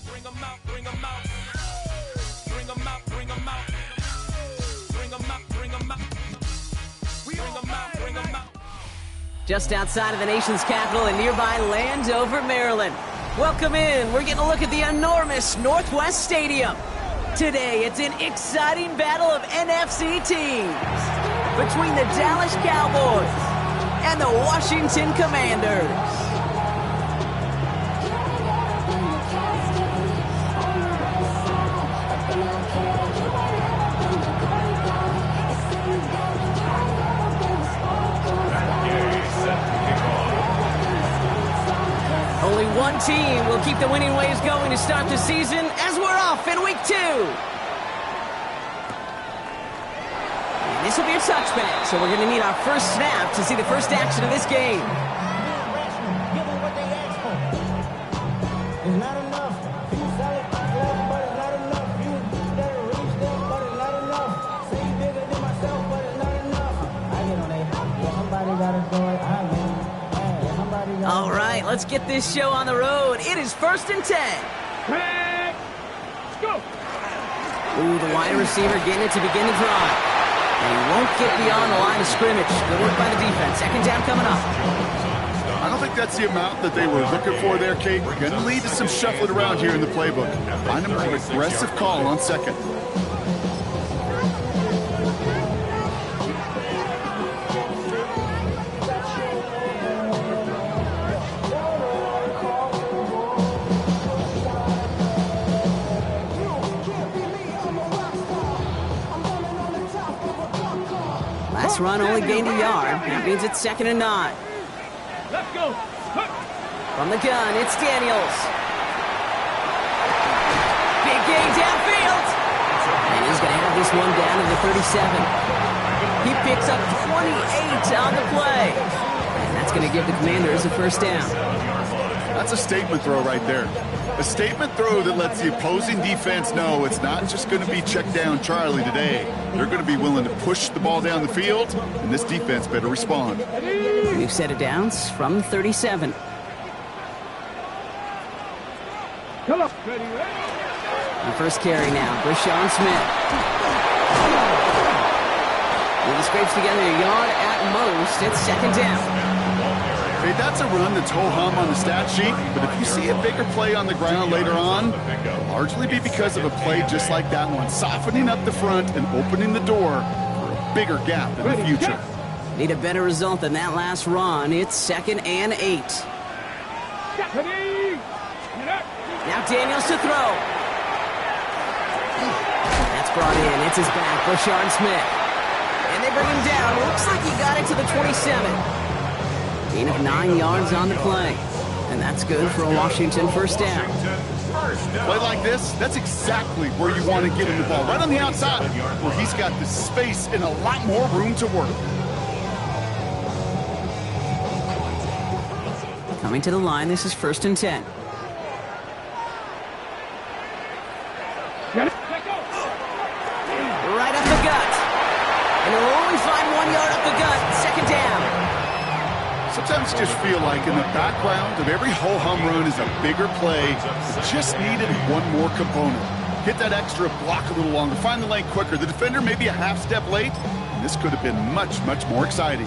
Bring 'em out, bring 'em out. Bring 'em out, bring 'em out. Bring 'em out, bring 'em out. Bring 'em out, bring 'em out. Just outside of the nation's capital in nearby Landover, Maryland. Welcome in. We're getting a look at the enormous Northwest Stadium. Today, it's an exciting battle of NFC teams between the Dallas Cowboys and the Washington Commanders. Only one team will keep the winning ways going to start the season as we're off in week 2. And this will be a touchback, so we're going to need our first snap to see the first action of this game. Give them what they asked for. It's not enough. You sell it, but it's not enough. You better reach them, but it's not enough. Say you bigger than myself, but it's not enough. I get on that. Yeah, somebody gotta do it. I mean. All right, let's get this show on the road. It is 1st and 10. Go. Ooh, the wide receiver getting it to begin the drive. And he won't get beyond the line of scrimmage. Good work by the defense. Second down coming up. I don't think that's the amount that they were looking for there, Kate. Going to lead to some shuffling around here in the playbook. Find them an aggressive call on second. Last run only gained a yard. That means it's 2nd and 9. Let's go. From the gun, it's Daniels. Big gain downfield. And he's going to have this one down to the 37. He picks up 28 on the play. And that's going to give the Commanders a first down. That's a statement throw right there. A statement throw that lets the opposing defense know it's not just going to be check down Charlie today. They're going to be willing to push the ball down the field, and this defense better respond. We've set it downs from the 37. Come on. The first carry now, Brashawn Smith. He scrapes together a yard at most. It's 2nd down. Hey, that's a run that's ho-hum on the stat sheet, but if you see a bigger play on the ground later on, it'll largely be because of a play just like that one, softening up the front and opening the door for a bigger gap in the future. Need a better result than that last run. It's 2nd and 8. Now Daniels to throw. That's brought in. It's his back, Brashawn Smith. And they bring him down. Looks like he got it to the 27. Gain of 9 yards on the play. And that's good for a Washington first down. Play like this, that's exactly where you want to get him the ball. Right on the outside, where he's got the space and a lot more room to work. Coming to the line, this is 1st and 10. Right up the gut. And he'll only find 1 yard up the gut. 2nd down. Sometimes just feel like in the background of every ho-hum run is a bigger play that just needed one more component. Hit that extra block a little longer, find the lane quicker. The defender may be a half step late, and this could have been much, much more exciting.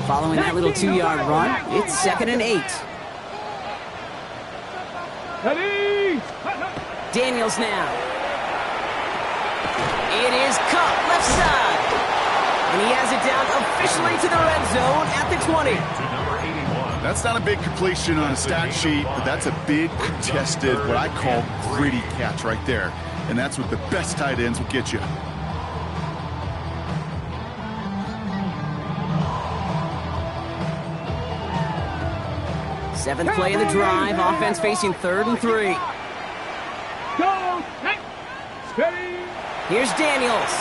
Following that little 2-yard run, it's 2nd and 8. Daniels now. It is caught left side. And he has it down officially to the red zone at the 20. That's not a big completion on a stat sheet, but that's a big contested, what I call gritty catch right there. And that's what the best tight ends will get you. Seventh play of the drive. Offense facing 3rd and 3. Go. Steady. Here's Daniels.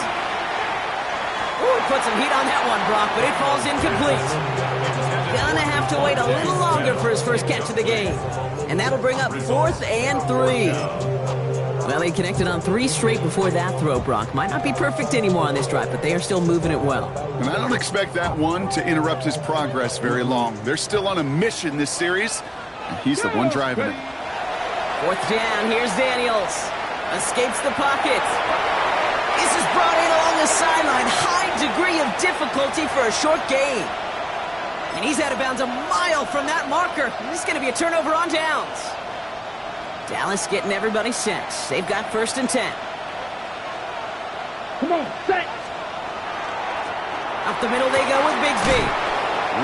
Ooh, he put some heat on that one, Brock, but it falls incomplete. Gonna have to wait a little longer for his first catch of the game. And that'll bring up 4th and 3. Well, they connected on 3 straight before that throw, Brock. Might not be perfect anymore on this drive, but they are still moving it well. And I don't expect that one to interrupt his progress very long. They're still on a mission this series, and he's the one driving it. 4th down, here's Daniels. Escapes the pocket. This is brought in along the sideline. High degree of difficulty for a short gain. And he's out of bounds a mile from that marker. This is going to be a turnover on downs. Dallas getting everybody set. They've got 1st and 10. Come on, set. Up the middle they go with Bigsby.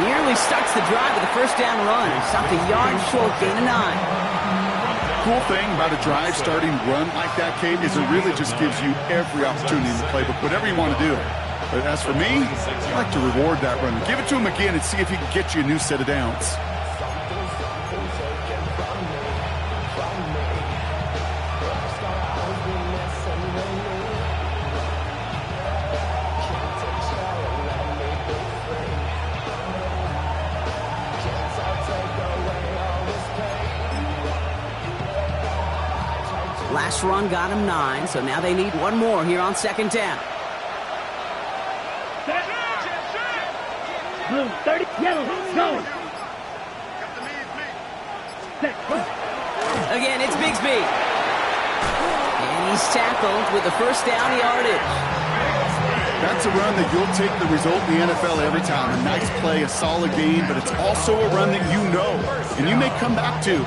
Nearly starts the drive with a 1st down run. Stopped a yard short, gain of 9. Cool thing about a drive starting run like that, Kate, is it really just gives you every opportunity in the playbook, whatever you want to do. But as for me, I like to reward that run. Give it to him again and see if he can get you a new set of downs. Last run got him 9, so now they need one more here on 2nd down. Blue, 30, yellow, go. Again, it's Bigsby. And he's tackled with the 1st down yardage. That's a run that you'll take the result in the NFL every time. A nice play, a solid game, but it's also a run that you know and you may come back to,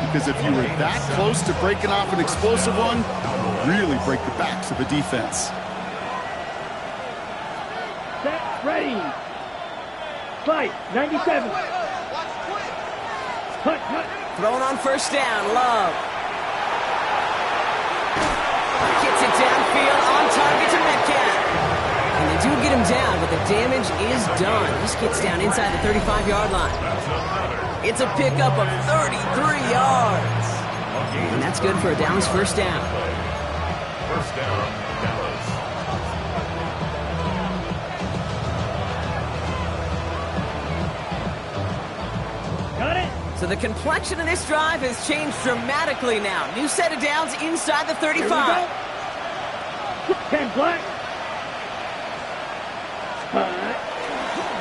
because if you were that close to breaking off an explosive one, it will really break the backs of a defense. Set, ready. Fight, 97. Hut, hut. Thrown on 1st down, Love. Gets it downfield, on target to Metcalf. And they do get him down, but the damage is done. This gets down inside the 35-yard line. It's a pickup of 33 yards. And that's good for a Dallas 1st down. 1st down, Dallas. Got it. So the complexion of this drive has changed dramatically now. New set of downs inside the 35. Here we go. 10 black.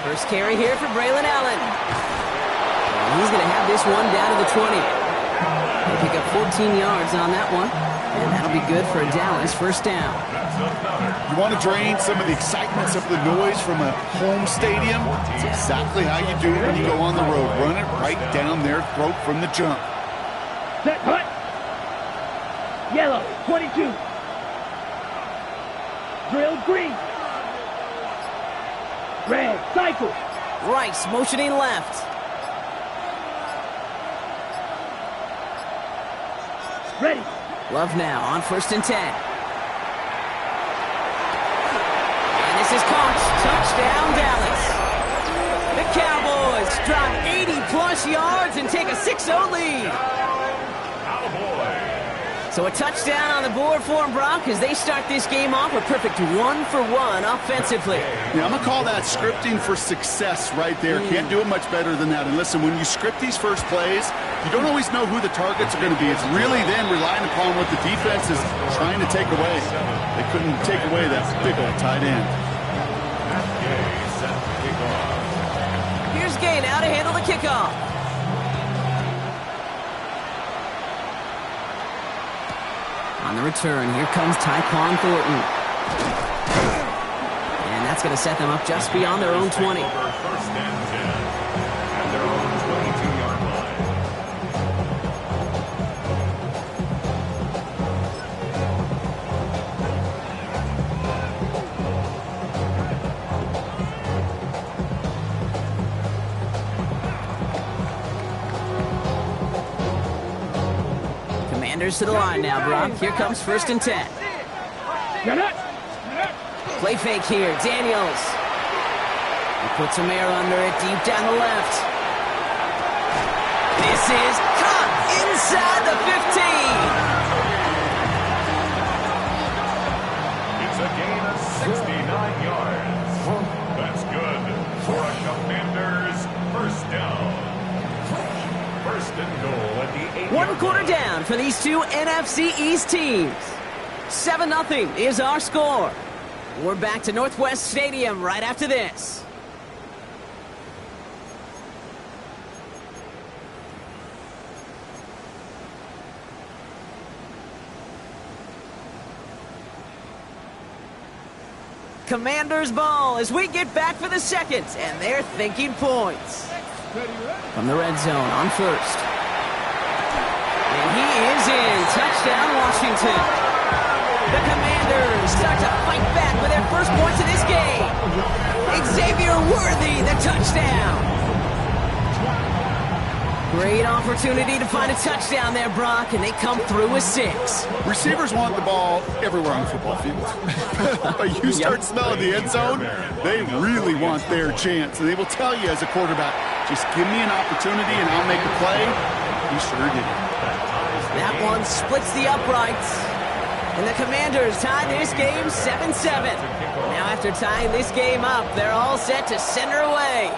First carry here for Braylon Allen. And he's going to have this one down to the 20. They pick up 14 yards on that one. And that'll be good for a Dallas 1st down. You want to drain some of the excitement, some of the noise from a home stadium? It's exactly how you do it when you go on the road. Run it right down their throat from the jump. Set, hut. Yellow, 22. Drill, green. Red, cycle. Rice motioning left. Ready. Love now on 1st and 10. And this is caught. Touchdown, Dallas. The Cowboys drop 80-plus yards and take a 6-0 lead. So a touchdown on the board for them, Brock, as they start this game off a perfect 1-for-1 offensively. Yeah, I'm going to call that scripting for success right there. Can't do it much better than that. And listen, when you script these first plays, you don't always know who the targets are going to be. It's really then relying upon what the defense is trying to take away. They couldn't take away that big old tight end. Here's Gay now to handle the kickoff. On the return, here comes Tyquan Thornton. And that's going to set them up just beyond their own 20. 1st and 10 at their own 22-yard line. Commanders to the line now, Brock. Here comes 1st and 10. Play fake here, Daniels. He puts some air under it, deep down the left. This is caught inside the 15. It's a gain of 69 yards. That's good for a Commanders 1st down. First and goal at the 8-yard line. One quarter down for these two NFC East teams. 7-0 is our score. We're back to Northwest Stadium right after this. Commander's ball as we get back for the second, and they're thinking points. From the red zone on first. And he is in. Touchdown, Washington. The Commanders start to fight back with their first points of this game. Xavier Worthy, the touchdown. Great opportunity to find a touchdown there, Brock, and they come through with 6. Receivers want the ball everywhere on the football field. But you start smelling the end zone, they really want their chance. And they will tell you as a quarterback, just give me an opportunity and I'll make a play. He sure did. That one splits the uprights. And the Commanders tie this game 7-7. Now after tying this game up, they're all set to send her away.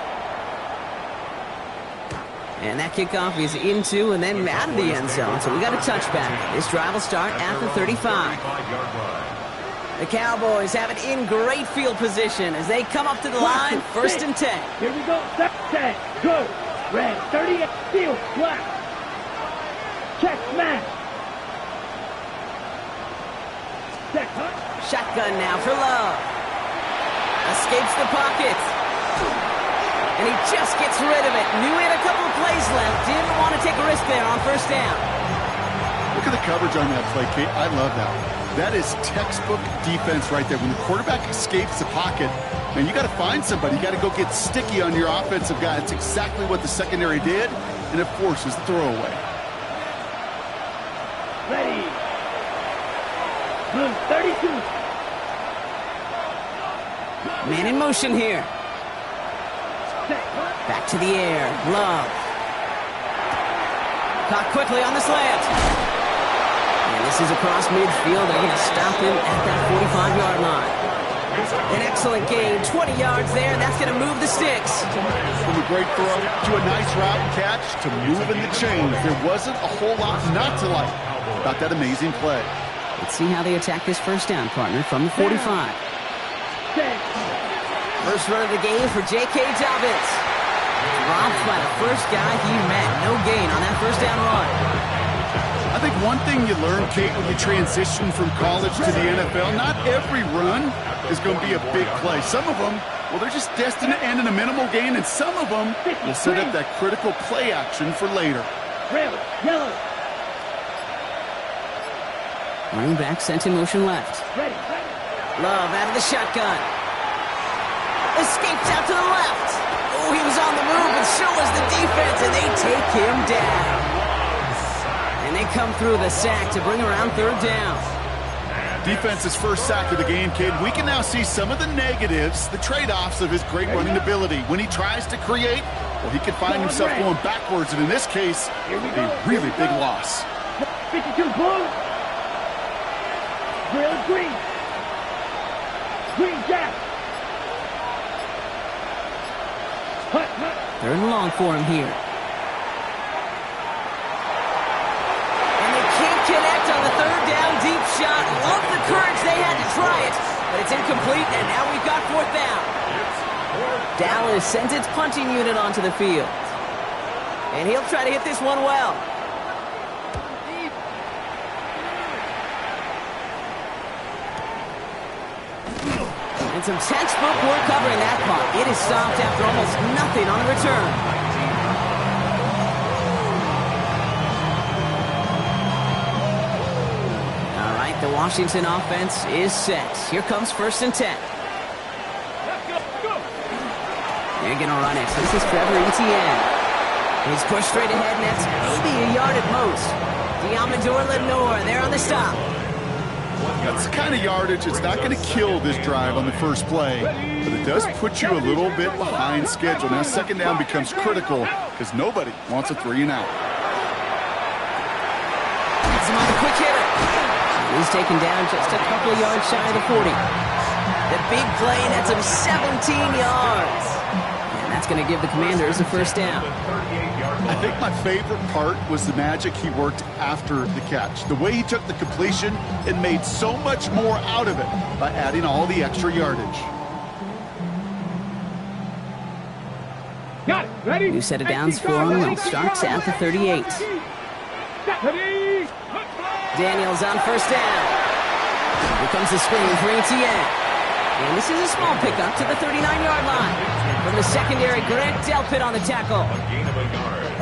And that kickoff is into and then out of the end zone. So we got a touchback. This drive will start at the 35. The Cowboys have it in great field position as they come up to the line, first and 10. Here we go. 10. Go. Red. 38. Field. Black. Check. Smash. Check. Shotgun now for Love. Escapes the pocket. And he just gets rid of it. Knew he had a couple of plays left. Didn't want to take a risk there on first down. Look at the coverage on that play, Kate. I love that. That is textbook defense right there. When the quarterback escapes the pocket, man, you got to find somebody. You got to go get sticky on your offensive guy. It's exactly what the secondary did, and it forces the throwaway. Ready. Blue 32. Man in motion here. Back to the air. Love. Caught quickly on the slant. And this is across midfield. They're going to stop him at that 45-yard line. An excellent gain. 20 yards there. That's going to move the sticks. From a great throw to a nice route and catch to moving the chains. There wasn't a whole lot not to like about that amazing play. Let's see how they attack this first down, partner, from the 45. First run of the game for J.K. Dobbins. Dropped by the first guy he met. No gain on that first down run. I think one thing you learn, Kate, when you transition from college to the NFL, not every run is going to be a big play. Some of them, well, they're just destined to end in a minimal gain, and some of them will set up that critical play action for later. Red. Yellow. Running back sent in motion left. Ready. Love out of the shotgun. Escapes out to the left. Oh, he was on the move, and so was the defense, and they take him down. And they come through the sack to bring around third down. Defense's first sack of the game, kid. We can now see some of the negatives, the trade-offs of his great running ability. When he tries to create, well, he can find himself going backwards, and in this case, a really big loss. 52 blue. Grill green. Green jack. Third and long for him here. And they can't connect on the third down deep shot. Love the courage they had to try it, but it's incomplete, and now we've got fourth down. Dallas sends its punting unit onto the field. And he'll try to hit this one well. And some textbook work covering that punt. It is stopped after almost nothing on the return. All right, the Washington offense is set. Here comes first and 10. They're going to run it. This is Trevor Etienne. He's pushed straight ahead, and that's maybe a yard at most. Diamador Lenore, they're on the stop. That's the kind of yardage. It's not going to kill this drive on the first play, but it does put you a little bit behind schedule. Now, second down becomes critical because nobody wants a 3 and out. That's him on the quick hitter. He's taken down just a couple of yards shy of the 40. The big play nets him 17 yards. And That's going to give the Commanders a first down. I think my favorite part was the magic he worked after the catch. The way he took the completion and made so much more out of it by adding all the extra yardage. Got it. Ready? New set of downs for him. It starts at the 38. Ready? Daniels on first down. Here comes the screen for Etienne. And this is a small pickup to the 39-yard line. From the secondary, Grant Delpit on the tackle.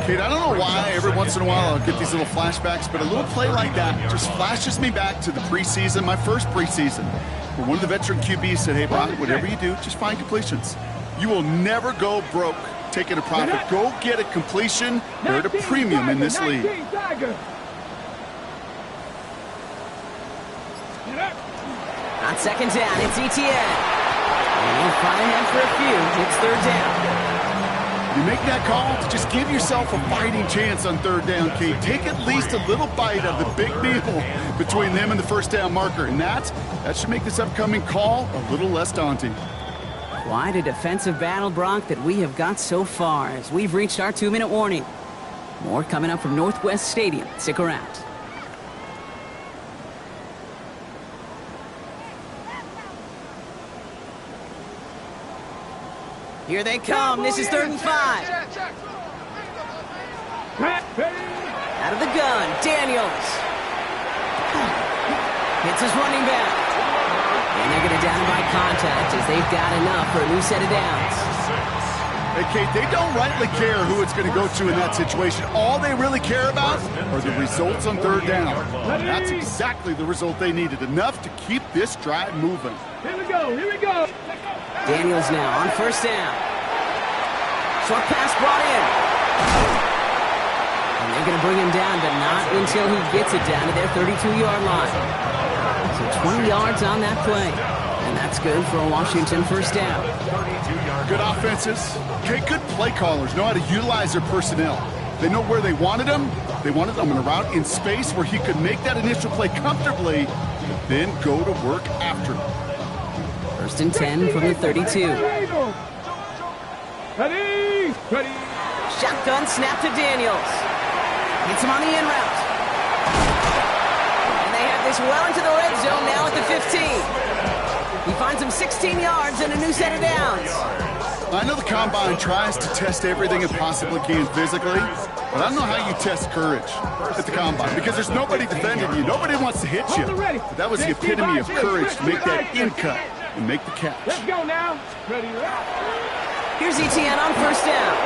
Kate, I don't know why every once in a while I'll get these little flashbacks, but a little play like that just flashes me back to the preseason, my first preseason, where one of the veteran QBs said, hey, Brock, whatever you do, just find completions. You will never go broke taking a profit. Go get a completion. They're at a premium in this league. On second down, it's Etienne. And he'll fly ahead for a few. It's third down. You make that call to just give yourself a fighting chance on third down, Kate. Take at least a little bite of the big meal between them and the first down marker. And that should make this upcoming call a little less daunting. Quite a defensive battle, Brock, that we have got so far as we've reached our 2-minute warning. More coming up from Northwest Stadium. Stick around. Here they come. This is 3rd and 5. Out of the gun, Daniels. Hits his running back. And they're going to down him by contact as they've got enough for a new set of downs. Hey, Kate, they don't rightly care who it's going to go to in that situation. All they really care about are the results on third down. And that's exactly the result they needed. Enough to keep this drive moving. Here we go. Here we go. Daniels now on first down. Short pass brought in. And they're going to bring him down, but not until he gets it down to their 32-yard line. So 20 yards on that play. And that's good for a Washington first down. Good offenses. Okay, good play callers know how to utilize their personnel. They know where they wanted him. They wanted him in a route in space where he could make that initial play comfortably, but then go to work after him. 1st and 10 from the 32. Ready? Ready? Shotgun snap to Daniels. Gets him on the in route. And they have this well into the red zone now at the 15. He finds him 16 yards and a new set of downs. I know the Combine tries to test everything it possibly can physically, but I don't know how you test courage at the Combine because there's nobody defending you. Nobody wants to hit you. But that was the epitome of courage to make that in cut and make the catch. Let's go now. Ready? Here's Etienne on first down.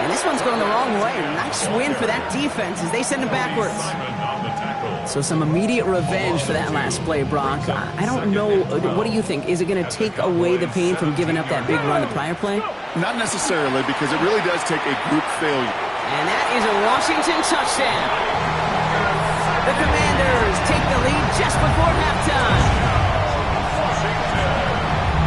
And this one's going the wrong way. Nice win for that defense as they send him backwards. So some immediate revenge for that last play, Brock. I don't know. What do you think? Is it going to take away the pain from giving up that big run the prior play? Not necessarily, because it really does take a group failure. And that is a Washington touchdown. The Commanders take the lead just before halftime.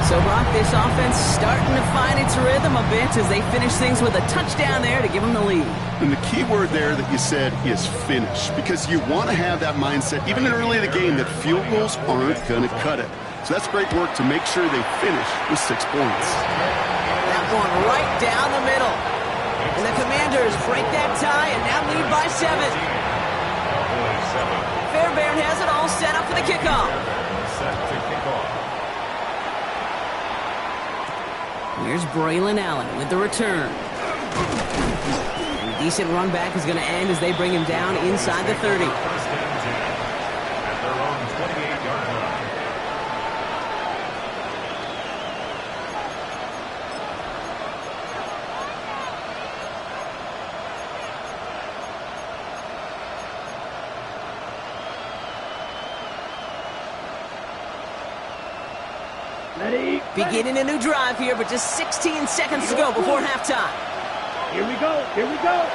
So, Brock, this offense starting to find its rhythm a bit as they finish things with a touchdown there to give them the lead. And the key word there that you said is finish, because you want to have that mindset, even early in the game, that field goals aren't going to cut it. So that's great work to make sure they finish with 6 points. That one right down the middle. And the Commanders break that tie and now lead by 7. Fairbairn has it all set up for the kickoff. Here's Braylon Allen with the return. And a decent run back is going to end as they bring him down inside the 30. Ready? Beginning a new drive here, but just 16 seconds to go before halftime. Here we go. Here we go.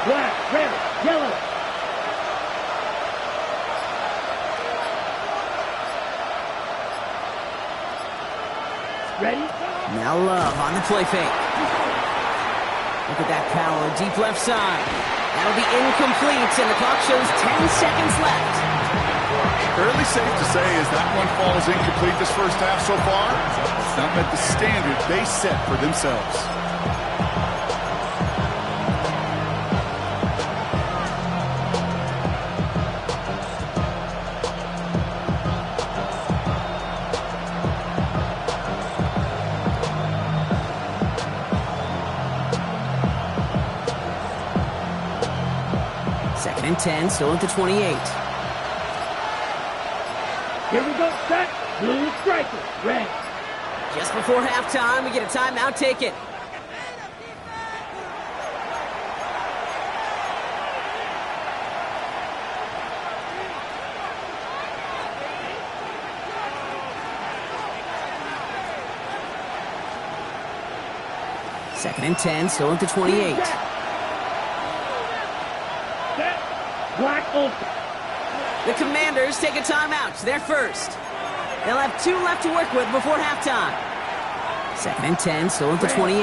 Black, red, yellow. Ready? Now Love on the play fake. Look at that power, deep left side. That'll be incomplete, and the clock shows 10 seconds left. Fairly safe to say as that one falls incomplete this first half so far, it's not met the standard they set for themselves. and 10, still at the 28. Here we go, set. Blue striker, red. Just before halftime, we get a timeout taken. Second and 10, still at the 28. Set. Black open. The Commanders take a timeout. They're first. They'll have 2 left to work with before halftime. Second and 10, still at the 28.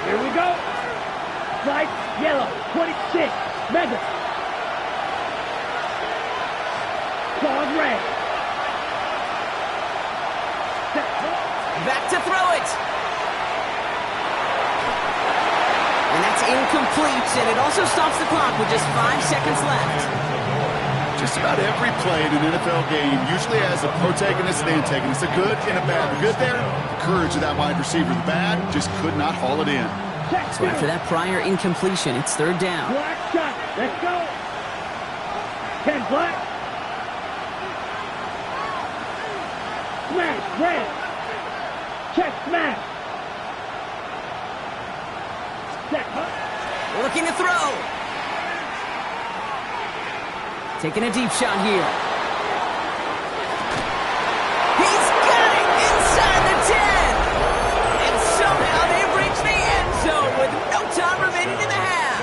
Here we go. Light yellow, 26. Mega. Claws red. Back to throw it. And that's incomplete, and it also stops the clock with just 5 seconds left. Just about every play in an NFL game usually has a protagonist and antagonist, a good and a bad. The good there, the courage of that wide receiver. The bad, just could not haul it in. So after that prior incompletion, it's third down. Black shot. Let's go. 10 black. Smash red. Check smash. Set. Looking to throw. Taking a deep shot here. He's got it inside the 10. And somehow they've reached the end zone with no time remaining in the half.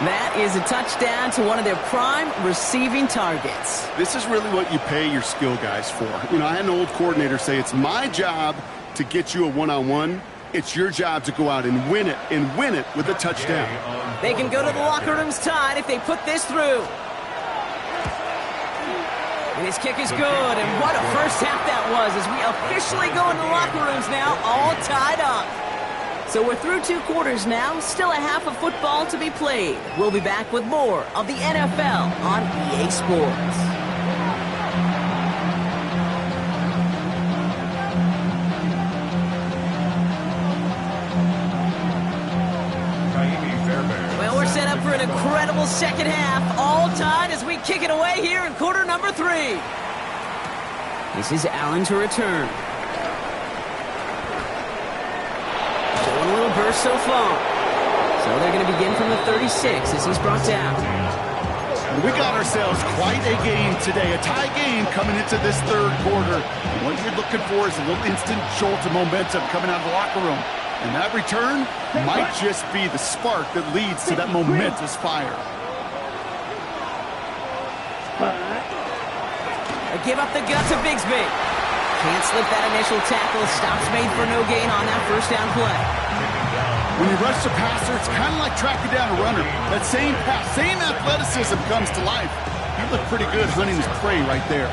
That is a touchdown to one of their prime receiving targets. This is really what you pay your skill guys for. You know, I had an old coordinator say it's my job to get you a one-on-one. It's your job to go out and win it with a touchdown. They can go to the locker rooms tied if they put this through. And his kick is good, and what a first half that was as we officially go into the locker rooms now, all tied up. So we're through 2 quarters now, still a half of football to be played. We'll be back with more of the NFL on EA Sports. Well, we're set up for an incredible second half, all tied as we kick it away here in quarter number 3. This is Allen to return. Showing a little burst so far. So they're going to begin from the 36 as he's brought down. We got ourselves quite a game today, a tie game coming into this third quarter. What you're looking for is a little instant jolt of momentum coming out of the locker room. And that return might just be the spark that leads to that momentous fire. They give up the guts of Bigsby. Can't slip that initial tackle. Stops made for no gain on that first down play. When you rush the passer, it's kind of like tracking down a runner. That same pass, same athleticism comes to life. You look pretty good hunting his prey right there.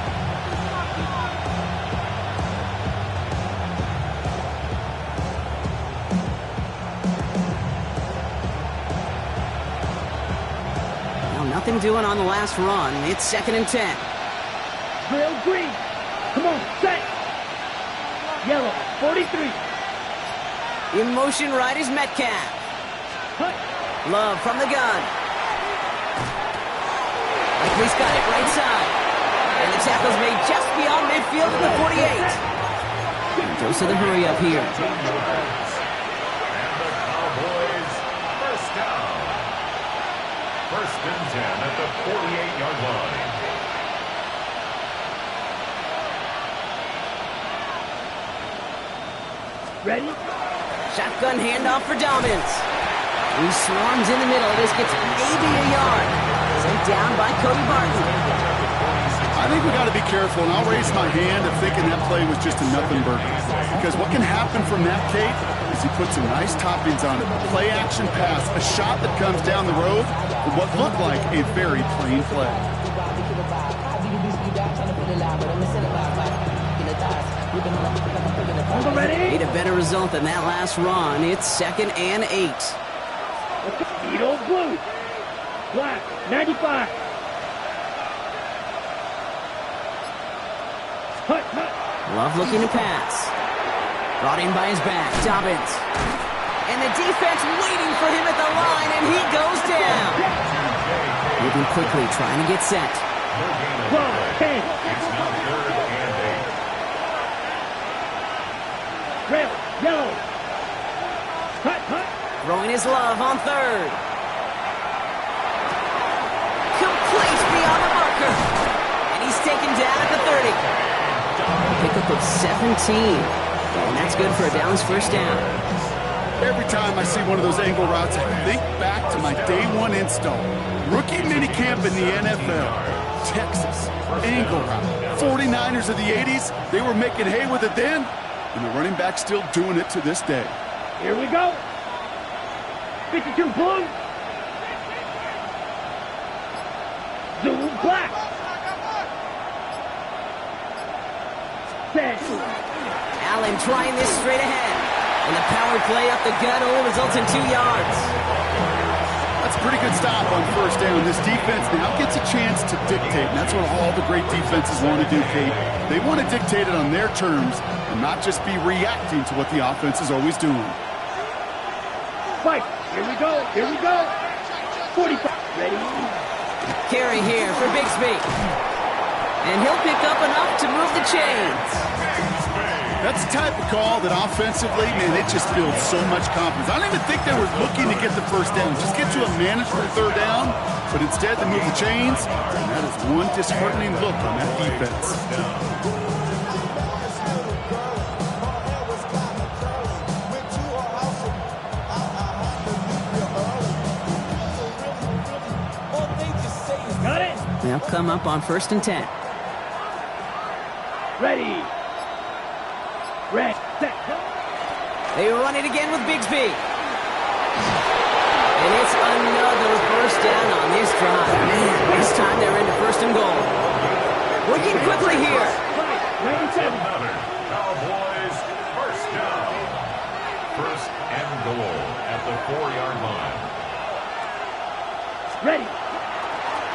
Nothing doing on the last run. It's second and 10. Drill green. Come on, set. Yellow, 43. In motion right is Metcalf. Hut. Love from the gun. He's got it right side. And the tackle's made just beyond midfield at the 48. Goes to the hurry up here. First and 10 at the 48-yard line. Ready? Shotgun handoff for Dobbins. He swarms in the middle. This gets maybe a yard. Sent down by Cody Barton. I think we got to be careful, and I'll raise my hand of thinking that play was just a nothing burger. Because what can happen from that, Kate, is he puts some nice toppings on it. Play action pass, a shot that comes down the road for what looked like a very plain play. Ready? Need a better result than that last run. It's second and 8. Edo blue. Black, 95. Love looking to pass. Brought in by his back. Dobbins. And the defense waiting for him at the line, and he goes down. Moving quickly, trying to get set. 12, 10. It's now 3rd and 8. Red, yellow. Cut, cut. Throwing his love on 3rd. Complete beyond the marker. And he's taken down at the 30. Pickup of 17. And that's good for a Dallas first down. Every time I see one of those angle routes, I think back to my day one install. Rookie minicamp in the NFL. Texas, angle route. 49ers of the 80s, they were making hay with it then, and the running back's still doing it to this day. Here we go. 52 blue. Zoom black. Set. Allen trying this straight ahead. And the power play up the gut only results in 2 yards. That's a pretty good stop on first down. This defense now gets a chance to dictate, and that's what all the great defenses want to do, Kate. They want to dictate it on their terms and not just be reacting to what the offense is always doing. Fight. Here we go. Here we go. 45. Ready. Carry here for Bigsby. And he'll pick up enough to move the chains. That's the type of call that offensively, man, it just builds so much confidence. I don't even think they were looking to get the first down. Just get to a manageable 3rd down, but instead they move the chains, and that is one disheartening look on that defense. Got it. They'll come up on 1st and 10. Ready. Red. Set. They run it again with Bigsby. And it's another first down on this drive. Man, this time they're into 1st and goal. Working quickly here. Ready, 7. Another Cowboys first down. 1st and goal at the 4-yard line. Ready.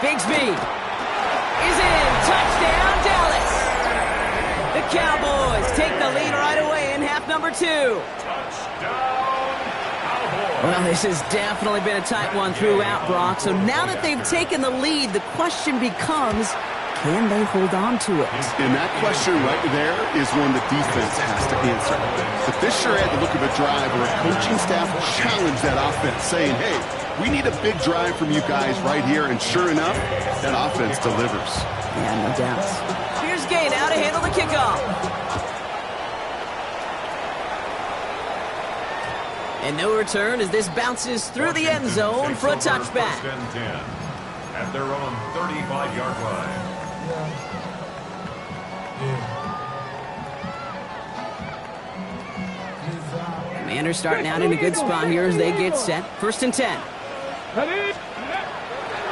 Bigsby is in. Touchdown, Dallas. The Cowboys take the lead right away in half number 2. Touchdown, Cowboys. Well, this has definitely been a tight one throughout, Brock. So now that they've taken the lead, the question becomes, can they hold on to it? And that question right there is one the defense has to answer. But this sure had the look of a drive where a coaching staff challenged that offense, saying, hey, we need a big drive from you guys right here. And sure enough, that offense delivers. Yeah, no doubt. Here's Gay now to handle the kickoff. And no return as this bounces through the end zone for a touchback. 1st and 10 at their own 35-yard line. Commanders starting out in a good spot here as they get set. 1st and 10.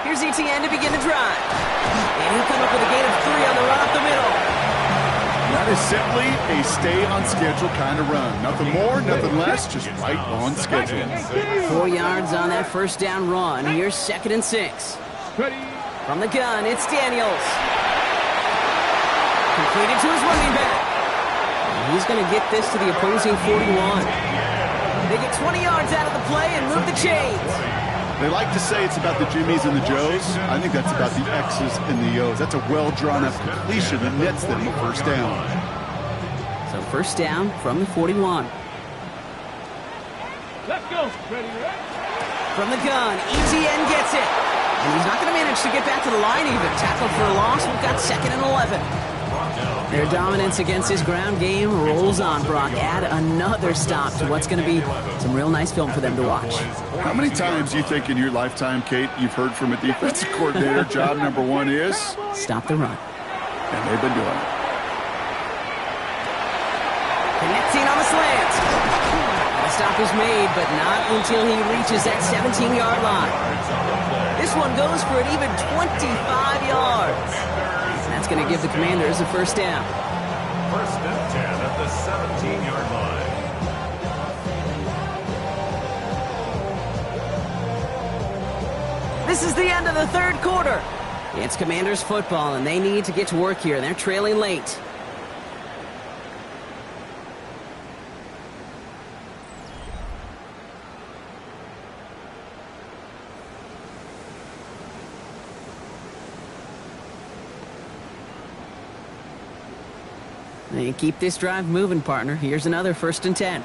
Here's ETN to begin the drive. And he'll come up with a gain of 3 on the run up the middle. That is simply a stay-on-schedule kind of run. Nothing more, nothing less, just right on schedule. 4 yards on that first down run. Here's 2nd and 6. From the gun, it's Daniels. Completed to his running back. And he's going to get this to the opposing 41. They get 20 yards out of the play and move the chains. They like to say it's about the Jimmies and the Joes. I think that's about the X's and the O's. That's a well-drawn-up completion that nets them a first down. So first down from the 41. Let's go. Ready. From the gun, ETN gets it. And he's not going to manage to get back to the line even. Tackled for a loss. We've got 2nd and 11. Their dominance against his ground game rolls on, Brock. Add another stop to what's going to be some real nice film for them to watch. How many times do you think in your lifetime, Kate, you've heard from a defensive coordinator, job number 1 is? Stop the run. And they've been doing it. Connecting on the slant. The stop is made, but not until he reaches that 17-yard line. This one goes for an even 25 yards. That's going to give the Commanders a first down. 1st and 10 at the 17-yard line. This is the end of the 3rd quarter. It's Commanders football, and they need to get to work here. They're trailing late. They keep this drive moving, partner. Here's another 1st and 10.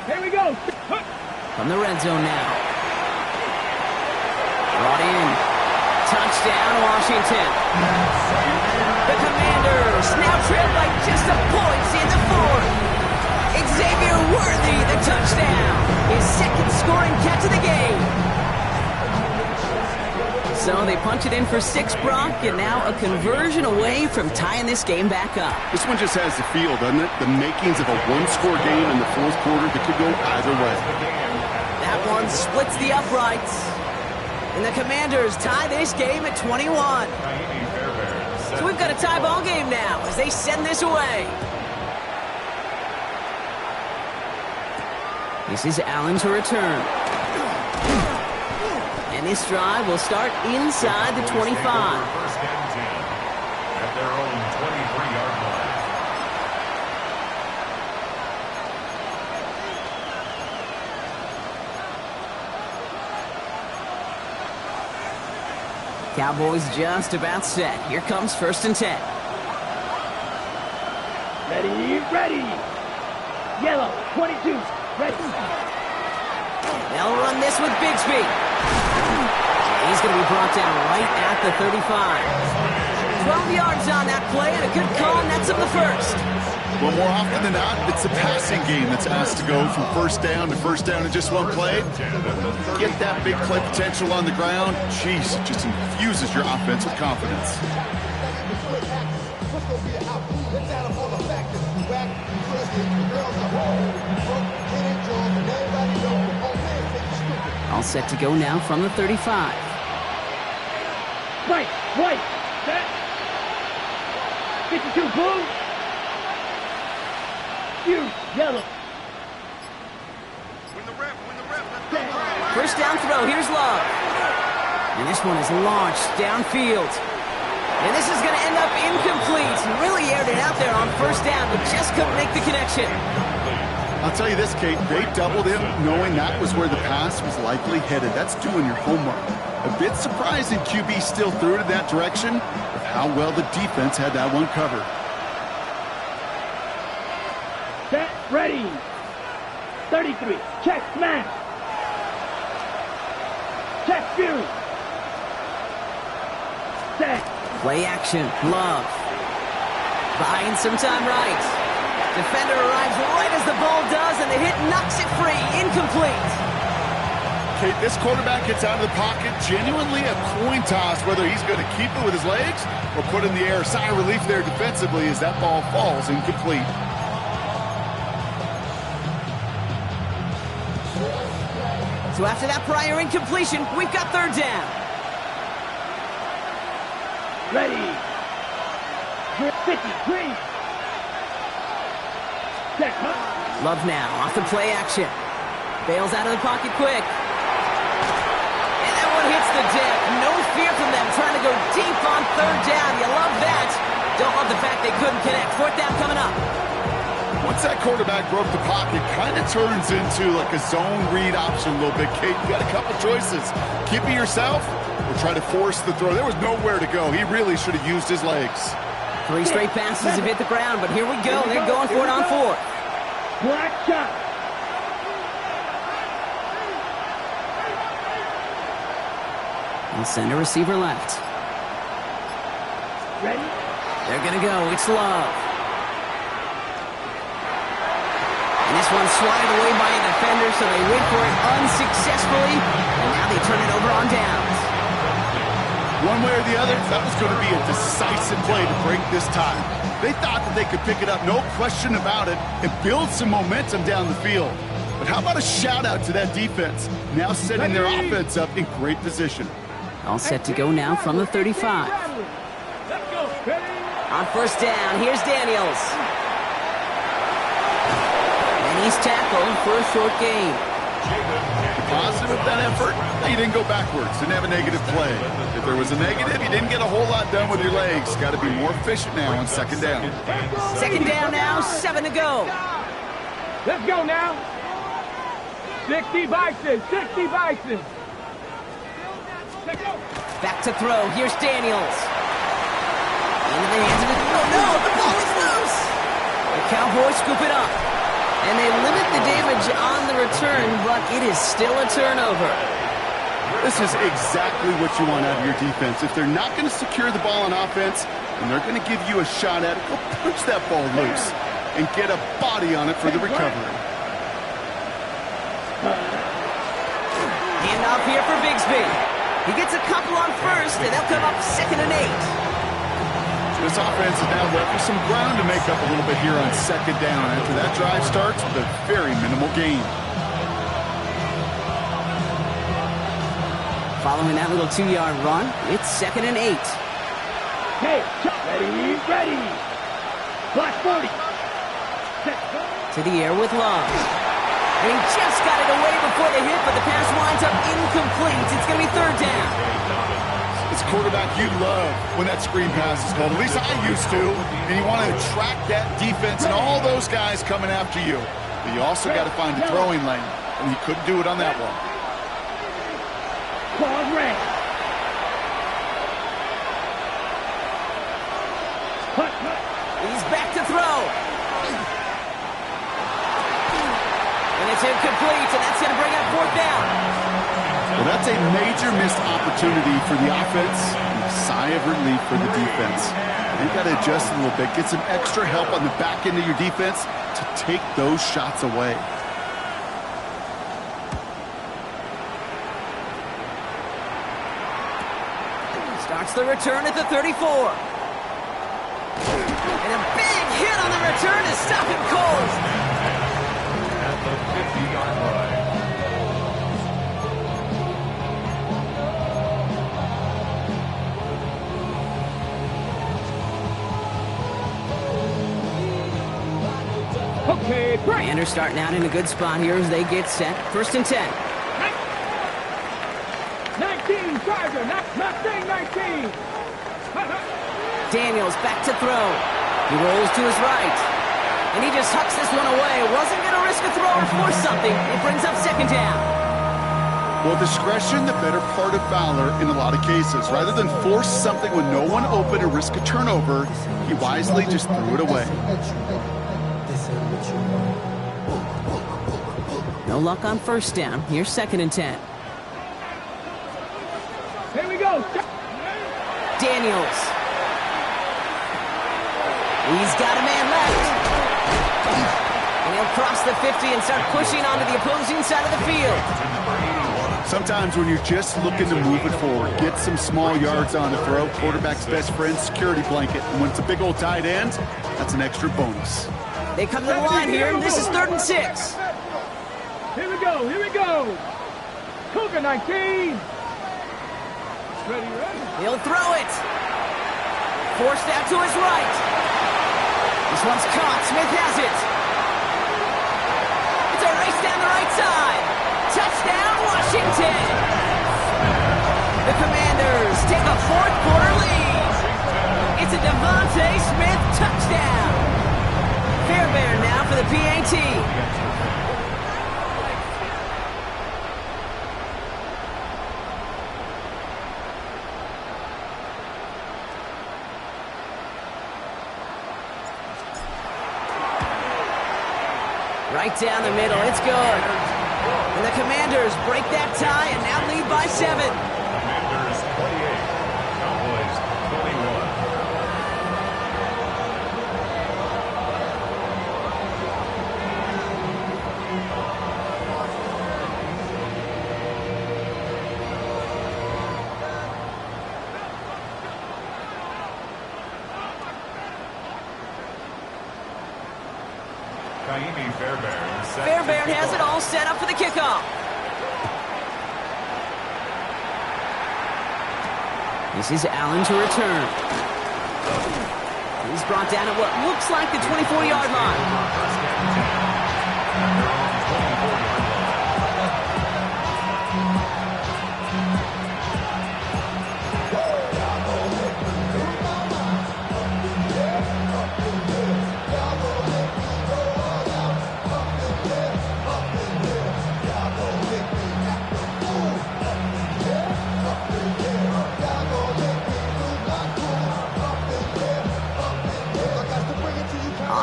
Here we go. From the red zone now. Brought in. Touchdown, Washington. The Commanders now trail by just a point in the 4th. Xavier Worthy, the touchdown. His 2nd scoring catch of the game. So they punch it in for 6, Brock, and now a conversion away from tying this game back up. This one just has the feel, doesn't it? The makings of a one-score game in the 4th quarter that could go either way. That one splits the uprights. And the Commanders tie this game at 21. So we've got a tie ball game now as they send this away. This is Allen to return. And this drive will start inside the 25. 1st and 10 at their own 23-yard line. Cowboys just about set. Here comes 1st and 10. Ready. Yellow, 22. Ready. They'll run this with Bigsby. He's going to be brought down right at the 35. 12 yards on that play and a good call, and that's of the 1st. Well, more often than not, it's the passing game that's asked to go from 1st down to 1st down in just one play. Get that big play potential on the ground. Jeez, it just infuses your offense with confidence. All set to go now from the 35. Right, set. 52, blue. Yellow. First down throw, here's Love. And this one is launched downfield. And this is going to end up incomplete. Really aired it out there on 1st down, but just couldn't make the connection. I'll tell you this, Kate, they doubled him knowing that was where the pass was likely headed. That's doing your homework. A bit surprising QB still threw it in that direction with how well the defense had that one covered. Set, ready. 33, check, smash. Check, Fury. Set. Play action, Love. Buying some time right. Defender arrives right as the ball does, and the hit knocks it free. Incomplete. Kate, this quarterback gets out of the pocket, genuinely a coin toss whether he's going to keep it with his legs or put it in the air. Sigh of relief there defensively as that ball falls incomplete. So after that prior incompletion, we've got 3rd down. Ready. 53. Check, huh? Love now, off the play action. Bails out of the pocket quick. And that one hits the deck. No fear from them trying to go deep on 3rd down. You love that. Don't love the fact they couldn't connect. 4th down coming up. Once that quarterback broke the pocket, kind of turns into like a zone read option a little bit. Kate, you got a couple choices. Keep it yourself or try to force the throw. There was nowhere to go. He really should have used his legs. 3 straight passes have hit the ground, but here we go. They're going for it on 4th. Black shot. And send a receiver left. Ready? They're going to go. It's Love. And this one's swatted away by a defender, so they wait for it unsuccessfully, and now they turn it over on downs. One way or the other, that was going to be a decisive play to break this tie. They thought that they could pick it up, no question about it, and build some momentum down the field. But how about a shout-out to that defense, now setting their offense up in great position. All set to go now from the 35. Let's go. Ready? On 1st down, here's Daniels. And he's tackled for a short gain. Positive of that effort, you didn't go backwards, didn't have a negative play. If there was a negative, you didn't get a whole lot done with your legs. Got to be more efficient now on 2nd down. 2nd down now, 7 to go. Let's go now. 60 Bison, 60 Bison. Let's go. Back to throw, here's Daniels. Into the hands of the... Oh no, the ball Cowboys scoop it up. And they limit the damage on the return, but it is still a turnover. This is exactly what you want out of your defense. If they're not going to secure the ball on offense, and they're going to give you a shot at it, go punch that ball loose and get a body on it for the recovery. Hand off here for Bigsby. He gets a couple on first, and they'll come up 2nd and 8. This offense is now left with some ground to make up a little bit here on 2nd down after that drive starts with a very minimal gain. Following that little 2-yard run, it's 2nd and 8. Hey, ready. Block 40. Set, go. To the air with Love. And he just got it away before the hit, but the pass winds up incomplete. It's going to be 3rd down. It's a quarterback you love when that screen pass is called. At least I used to. And you want to attract that defense and all those guys coming after you. But you also got to find the throwing lane. And he couldn't do it on that one. Pause red. He's back to throw. And it's incomplete, and that's going to bring up 4th down. Well, that's a major missed opportunity for the offense and a sigh of relief for the defense. They've got to adjust a little bit, get some extra help on the back end of your defense to take those shots away. Starts the return at the 34. And a big hit on the return to stop him cold. At the 50-yard line. Okay, break. Commanders starting out in a good spot here as they get set. 1st and 10. 19, Charger, not 19. Daniels back to throw. He rolls to his right. And he just hucks this one away. Wasn't going to risk a throw or force something. It brings up 2nd down. Well, discretion, the better part of valor in a lot of cases. Rather than force something with no one open or risk a turnover, he wisely just threw it away. No luck on 1st down. Here's 2nd and 10. Here we go. Daniels. He's got a man left. And he'll cross the 50 and start pushing onto the opposing side of the field. Sometimes when you're just looking to move it forward, get some small yards on the throw, quarterback's best friend, security blanket. And when it's a big old tight end, that's an extra bonus. They come to the line here, and this is 3rd and 6. Here we go. Cougar 19. Ready. He'll throw it. Forced out to his right. This one's caught. Smith has it. It's a race down the right side. Touchdown, Washington. The Commanders take a 4th quarter lead. It's a Devontae Smith touchdown. Fairbairn now for the PAT. Right down the middle, it's good. And the Commanders break that tie and now lead by 7. Commanders 28, Cowboys 21. Fairbairn has it all set up for the kickoff. This is Allen to return. He's brought down at what looks like the 24-yard line.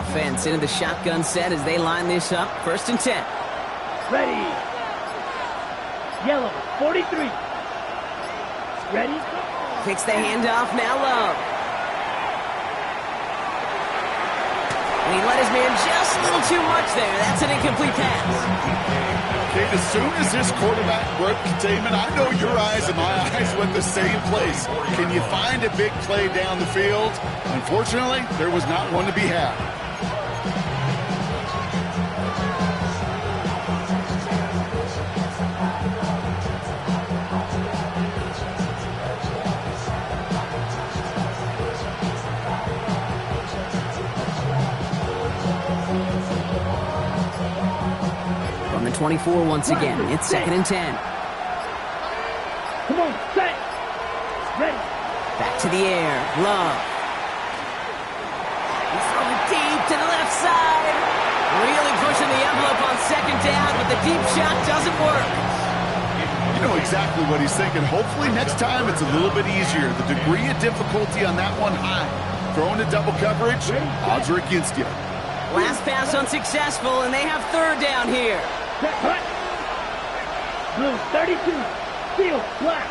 offense into the shotgun set as they line this up. 1st and 10. Ready. Yellow, 43. Ready. Kicks the handoff, now Love. And he let his man just a little too much there. That's an incomplete pass. Kate, as soon as this quarterback broke containment, I know your eyes and my eyes went the same place. Can you find a big play down the field? Unfortunately, there was not one to be had. From the 24 once again, it's 2nd and 10. Come on, set. Ready. Back to the air, Love. He's throwing deep to the left side. Really pushing the envelope on 2nd down, but the deep shot doesn't work. You know exactly what he's thinking. Hopefully next time it's a little bit easier. The degree of difficulty on that one high. Throwing to double coverage, odds are against you. Last pass unsuccessful, and they have 3rd down here. Set, hut. Blue, 32. Field, black.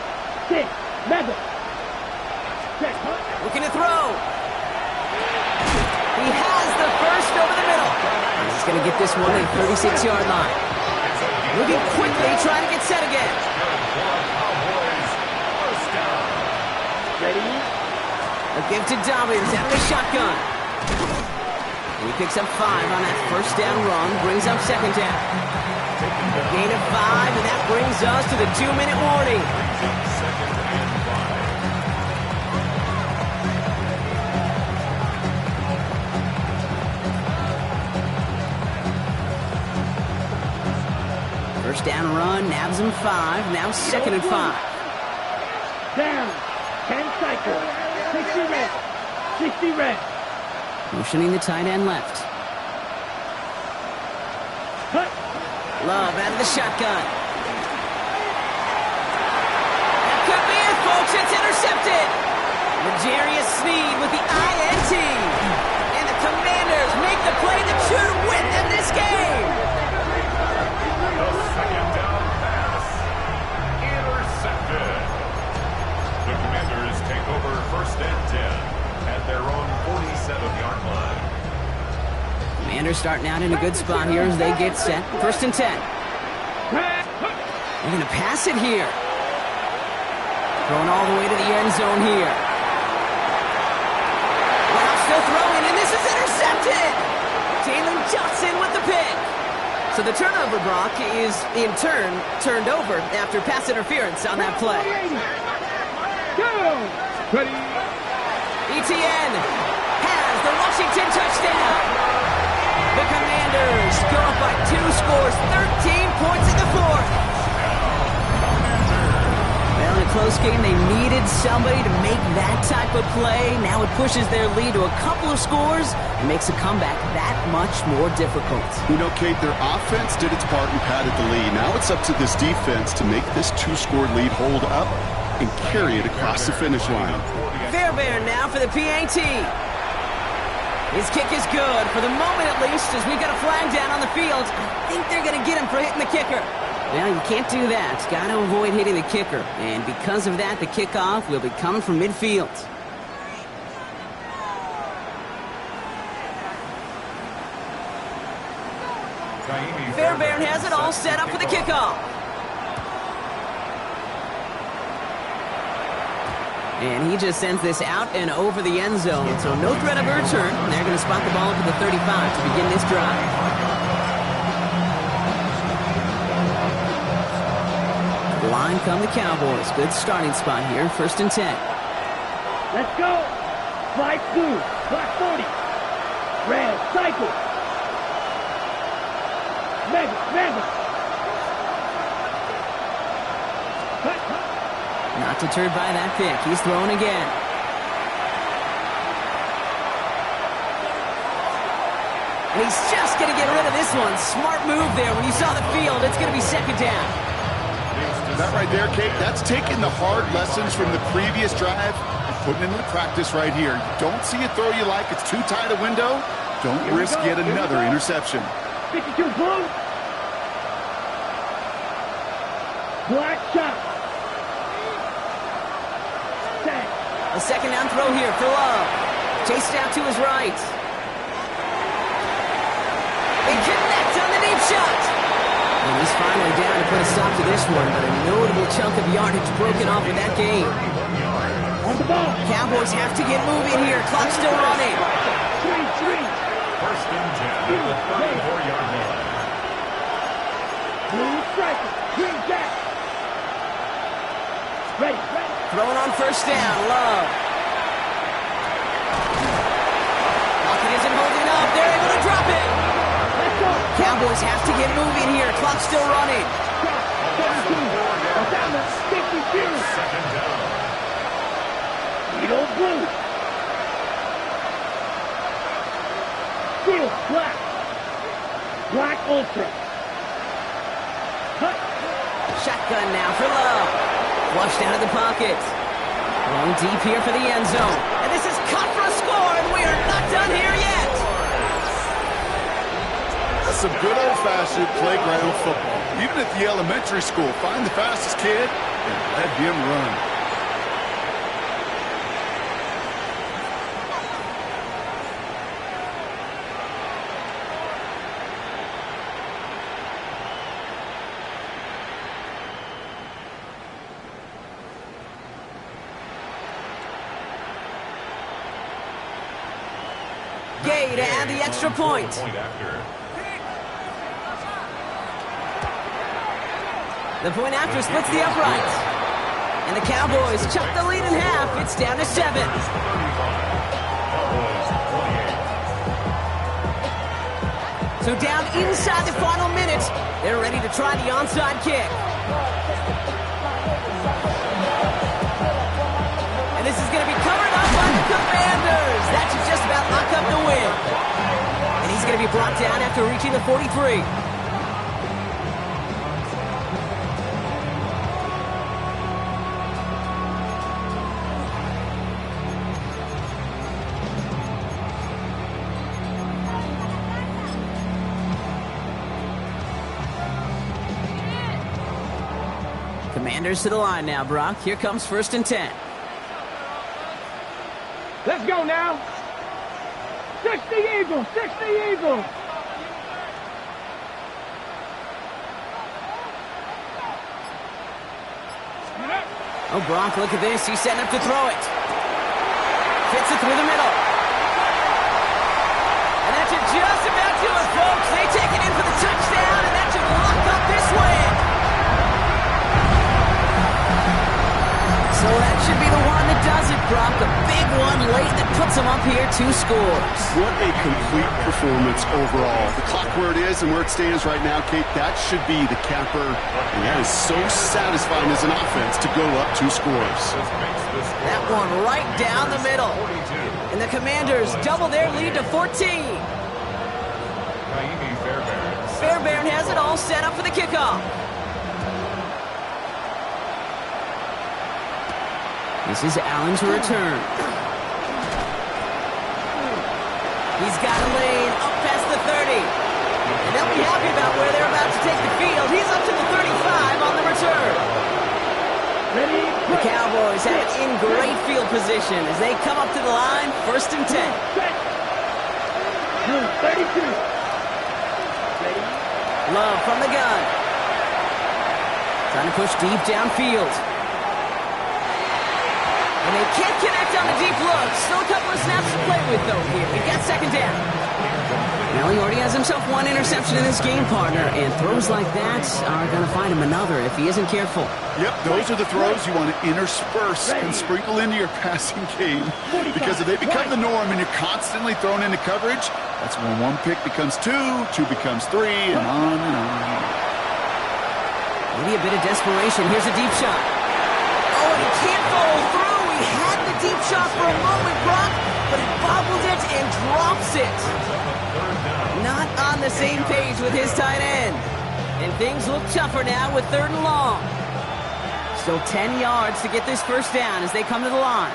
6. Mega. Set, hut. Looking to throw. He has the first over the middle. He's going to get this one at the 36-yard line. Looking quickly, trying to get set again. Ready. A give to Dobbins out of the shotgun. And he picks up 5 on that 1st down run, brings up 2nd down. Gain of 5, and that brings us to the 2-minute warning. First down run, nabs him 5, now 2nd and 5. Down. 10 cycle. 60 red. 60 red. Motioning the tight end left. Hut. Love out of the shotgun. That could be it, folks. It's intercepted. L'Jarius Sneed with the INT. And the Commanders make the play that should win them this game. The 2nd down pass intercepted. The Commanders take over 1st and 10 at their own 47-yard line. Commanders starting out in a good spot here as they get set. 1st and 10. They're going to pass it here. Throwing all the way to the end zone here. Wow, still throwing, and this is intercepted. Jalen Johnson with the pick. So the turnover, Brock, is in turn turned over after pass interference on that play. Go. Ready. ETN has the Washington touchdown. The Commanders go up by 2 scores, 13 points in the 4th. Well, in a close game, they needed somebody to make that type of play. Now it pushes their lead to a couple of scores and makes a comeback that much more difficult. You know, Kate, their offense did its part and padded the lead. Now it's up to this defense to make this 2-score lead hold up and carry it across the finish line. Fairbairn now for the PAT. His kick is good, for the moment at least, as we've got a flag down on the field. I think they're going to get him for hitting the kicker. Well, you can't do that. Got to avoid hitting the kicker. And because of that, the kickoff will be coming from midfield. Fairbairn has it all set up for the kickoff. And he just sends this out and over the end zone. So no threat of a return. They're going to spot the ball up at the 35 to begin this drive. The line come the Cowboys. Good starting spot here. 1st and 10. Let's go. Flight blue. Black 40. Red. Cycle. Mega. Cut. Not deterred by that pick. He's throwing again. And he's just going to get rid of this one. Smart move there. When you saw the field, it's going to be 2nd down. That right there, Kate, that's taking the hard lessons from the previous drive putting into practice right here. You don't see a throw you like. It's too tight a window. Don't risk yet another interception. 52 blue. Black shot. Set. A second down throw here for Love. Chased out to his right. They connect on the deep shot. And he's finally down to put a stop to this one, but a notable chunk of yardage broken off in that game. On the ball. Cowboys have to get moving here. Clock still running. 3-3. First and 10 at the 34-yard line. Blue striker. Green jack. Ready. Throwing on first down. Love. Lockett isn't holding up. They're able to drop it. Let's go. Cowboys have to get moving here. Clock still running. Shot. 17. Down to 52. Second down. Edo blue. Steel black. Black ultra. Cut. Shotgun now for Love. Flushed out of the pocket. Going deep here for the end zone. And this is cut for a score, and we are not done here yet. That's some good old-fashioned playground football. Even at the elementary school, find the fastest kid and let him run. Gay to add the extra point. The point after splits the uprights. And the Cowboys chuck the lead in half. It's down to 7. So down inside the final minute, they're ready to try the onside kick. And this is going to be covered up by the Commanders. That should just about lock up the win. And he's going to be brought down after reaching the 43. Commanders to the line now, Brock. Here comes first and 10. Let's go now. 60 Eagles. 60 Eagles. Oh, Brock, look at this. He's setting up to throw it. Fits it through the middle. And that should just about do it, folks. They take it in for the touchdown, and that should lock up this win. So that should be the one that does it, Brock. A big one late that puts them up here 2 scores. What a complete performance overall. The clock where it is and where it stands right now, Kate, that should be the capper. And that is so satisfying as an offense to go up 2 scores. That one right down the middle. And the Commanders double their lead to 14. Fairbairn has it all set up for the kickoff. This is Allen to return. He's got a lane up past the 30. And they'll be happy about where they're about to take the field. He's up to the 35 on the return. The Cowboys have it in great field position as they come up to the line, first and 10. 32. Love from the gun. Trying to push deep downfield. And they can't connect on the deep look. Still a couple of snaps to play with, though, here. We've got second down. Well, he already has himself 1 interception in this game, partner, and throws like that are going to find him another if he isn't careful. Yep, those are the throws you want to intersperse and sprinkle into your passing game, because if they become the norm and you're constantly thrown into coverage, that's when 1 pick becomes 2, 2 becomes 3, and on and on. Maybe a bit of desperation. Here's a deep shot. Oh, and he can't follow through. He had the deep shot for a moment, Brock, but he bobbled it and drops it. Not on the same page with his tight end. And things look tougher now with 3rd and long. Still 10 yards to get this first down as they come to the line.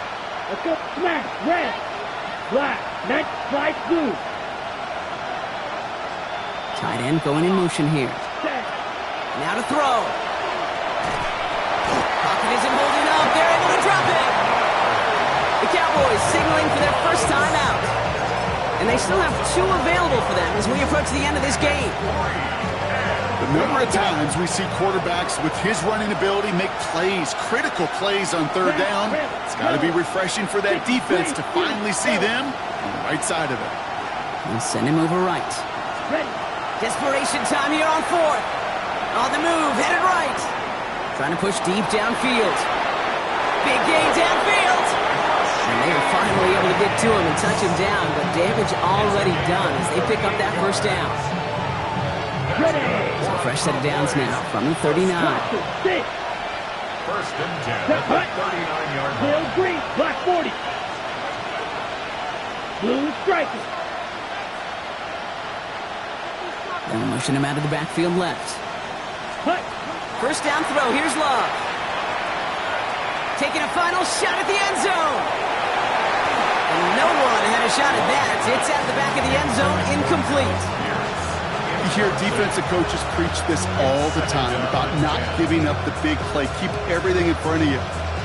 Let's go. Smash. Red. Black. Net. Light blue. Tight end going in motion here. Set. Now to throw. Pocket isn't holding up. They're able to drop it. The Cowboys signaling for their first time out. And they still have 2 available for them as we approach the end of this game. The number of times we see quarterbacks with his running ability make plays, critical plays on third down. It's got to be refreshing for that defense to finally see them on the right side of it. And send him over right. Ready. Desperation time here on 4th. On the move, headed right. Trying to push deep downfield. Big gain downfield. And they are finally able to get to him and touch him down, but damage already done as they pick up that first down. Ready. So fresh set of downs now from the 39. Six. First and 10 at the 39-yard line. Blue, green, black 40. Blue striker. They'll motion him out of the backfield left. Hut. First down throw, here's Love. Taking a final shot at the end zone. And no one had a shot at that. It's at the back of the end zone, incomplete. You hear defensive coaches preach this all the time about not giving up the big play. Keep everything in front of you.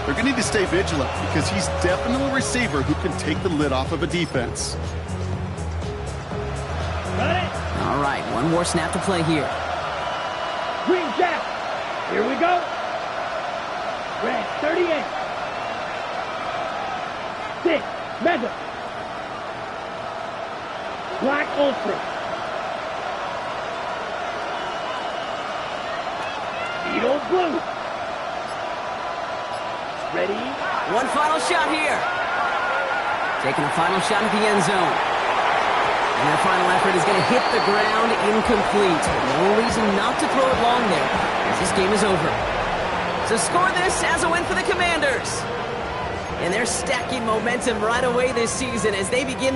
They're going to need to stay vigilant because he's definitely a receiver who can take the lid off of a defense. Got it. All right, one more snap to play here. Green jack. Here we go. Red 38. 6. Mega. Black ultra. Beetle blue. Ready. One final shot here. Taking a final shot at the end zone. And their final effort is going to hit the ground incomplete. No reason not to throw it long there, as this game is over. So score this as a win for the Commanders. And they're stacking momentum right away this season as they begin the